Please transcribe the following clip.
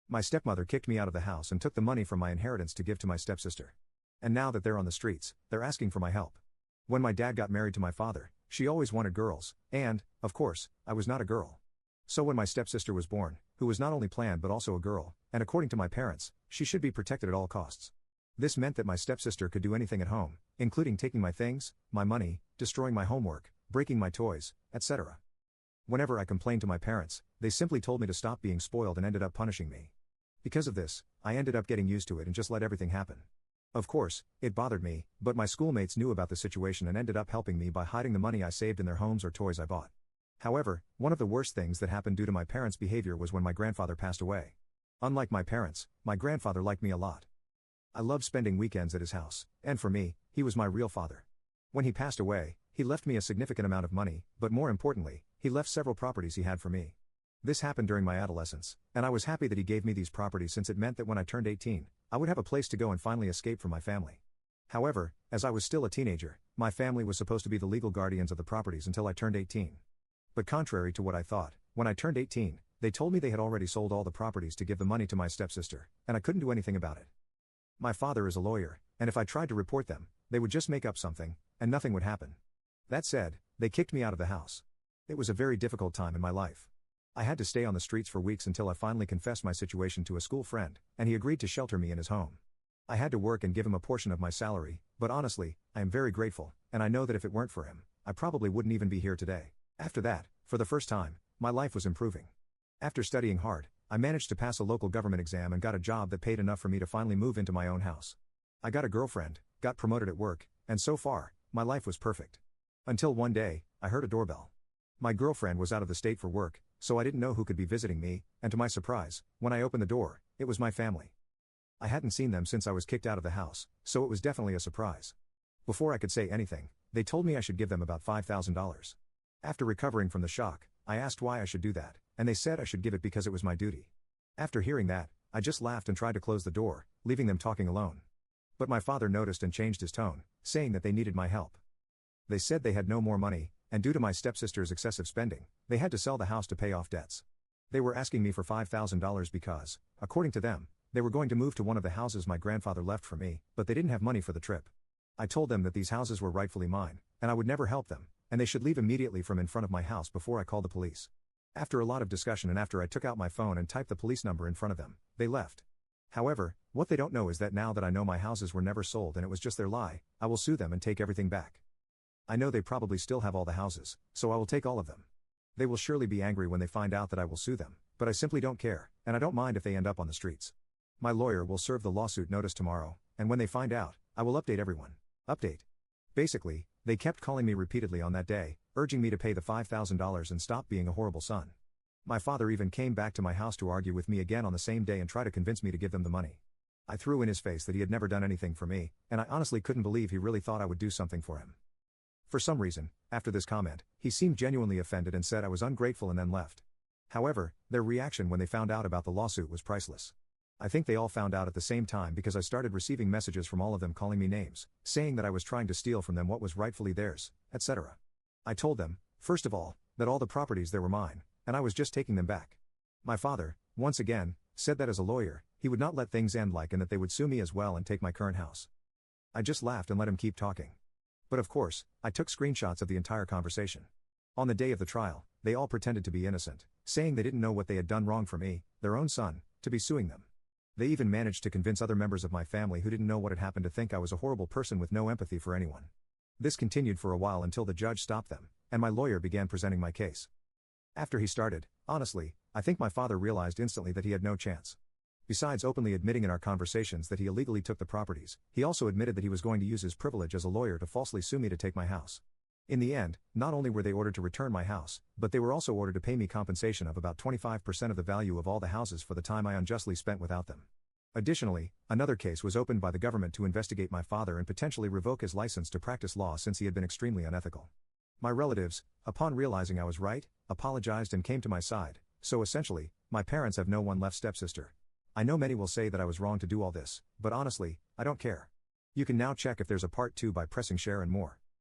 My stepmother kicked me out of the house and took the money from my inheritance to give to my stepsister. And now that they're on the streets, they're asking for my help. When my dad got married to my father, she always wanted girls, and, of course, I was not a girl. So when my stepsister was born, who was not only planned but also a girl, and according to my parents, she should be protected at all costs. This meant that my stepsister could do anything at home, including taking my things, my money, destroying my homework, breaking my toys, etc. Whenever I complained to my parents, they simply told me to stop being spoiled and ended up punishing me. Because of this, I ended up getting used to it and just let everything happen. Of course, it bothered me, but my schoolmates knew about the situation and ended up helping me by hiding the money I saved in their homes or toys I bought. However, one of the worst things that happened due to my parents' behavior was when my grandfather passed away. Unlike my parents, my grandfather liked me a lot. I loved spending weekends at his house, and for me, he was my real father. When he passed away, he left me a significant amount of money, but more importantly, he left several properties he had for me. This happened during my adolescence, and I was happy that he gave me these properties since it meant that when I turned 18, I would have a place to go and finally escape from my family. However, as I was still a teenager, my family was supposed to be the legal guardians of the properties until I turned 18. But contrary to what I thought, when I turned 18, they told me they had already sold all the properties to give the money to my stepsister, and I couldn't do anything about it. My father is a lawyer, and if I tried to report them, they would just make up something, and nothing would happen. That said, they kicked me out of the house. It was a very difficult time in my life. I had to stay on the streets for weeks until I finally confessed my situation to a school friend, and he agreed to shelter me in his home. I had to work and give him a portion of my salary, but honestly, I am very grateful, and I know that if it weren't for him, I probably wouldn't even be here today. After that, for the first time, my life was improving. After studying hard, I managed to pass a local government exam and got a job that paid enough for me to finally move into my own house. I got a girlfriend, got promoted at work, and so far, my life was perfect. Until one day, I heard a doorbell. My girlfriend was out of the state for work, so I didn't know who could be visiting me, and to my surprise, when I opened the door, it was my family. I hadn't seen them since I was kicked out of the house, so it was definitely a surprise. Before I could say anything, they told me I should give them about $5,000. After recovering from the shock, I asked why I should do that, and they said I should give it because it was my duty. After hearing that, I just laughed and tried to close the door, leaving them talking alone. But my father noticed and changed his tone, saying that they needed my help. They said they had no more money, and due to my stepsister's excessive spending, they had to sell the house to pay off debts. They were asking me for $5,000 because, according to them, they were going to move to one of the houses my grandfather left for me, but they didn't have money for the trip. I told them that these houses were rightfully mine, and I would never help them, and they should leave immediately from in front of my house before I called the police. After a lot of discussion and after I took out my phone and typed the police number in front of them, they left. However, what they don't know is that now that I know my houses were never sold and it was just their lie, I will sue them and take everything back. I know they probably still have all the houses, so I will take all of them. They will surely be angry when they find out that I will sue them, but I simply don't care, and I don't mind if they end up on the streets. My lawyer will serve the lawsuit notice tomorrow, and when they find out, I will update everyone. Update. Basically, they kept calling me repeatedly on that day, urging me to pay the $5,000 and stop being a horrible son. My father even came back to my house to argue with me again on the same day and try to convince me to give them the money. I threw in his face that he had never done anything for me, and I honestly couldn't believe he really thought I would do something for him. For some reason, after this comment, he seemed genuinely offended and said I was ungrateful and then left. However, their reaction when they found out about the lawsuit was priceless. I think they all found out at the same time because I started receiving messages from all of them calling me names, saying that I was trying to steal from them what was rightfully theirs, etc. I told them, first of all, that all the properties there were mine, and I was just taking them back. My father, once again, said that as a lawyer, he would not let things end like and that they would sue me as well and take my current house. I just laughed and let him keep talking. But of course, I took screenshots of the entire conversation. On the day of the trial, they all pretended to be innocent, saying they didn't know what they had done wrong for me, their own son, to be suing them. They even managed to convince other members of my family who didn't know what had happened to think I was a horrible person with no empathy for anyone. This continued for a while until the judge stopped them, and my lawyer began presenting my case. After he started, honestly, I think my father realized instantly that he had no chance. Besides openly admitting in our conversations that he illegally took the properties, he also admitted that he was going to use his privilege as a lawyer to falsely sue me to take my house. In the end, not only were they ordered to return my house, but they were also ordered to pay me compensation of about 25% of the value of all the houses for the time I unjustly spent without them. Additionally, another case was opened by the government to investigate my father and potentially revoke his license to practice law since he had been extremely unethical. My relatives, upon realizing I was right, apologized and came to my side, so essentially, my parents have no one left stepsister. I know many will say that I was wrong to do all this, but honestly, I don't care. You can now check if there's a part 2 by pressing share and more.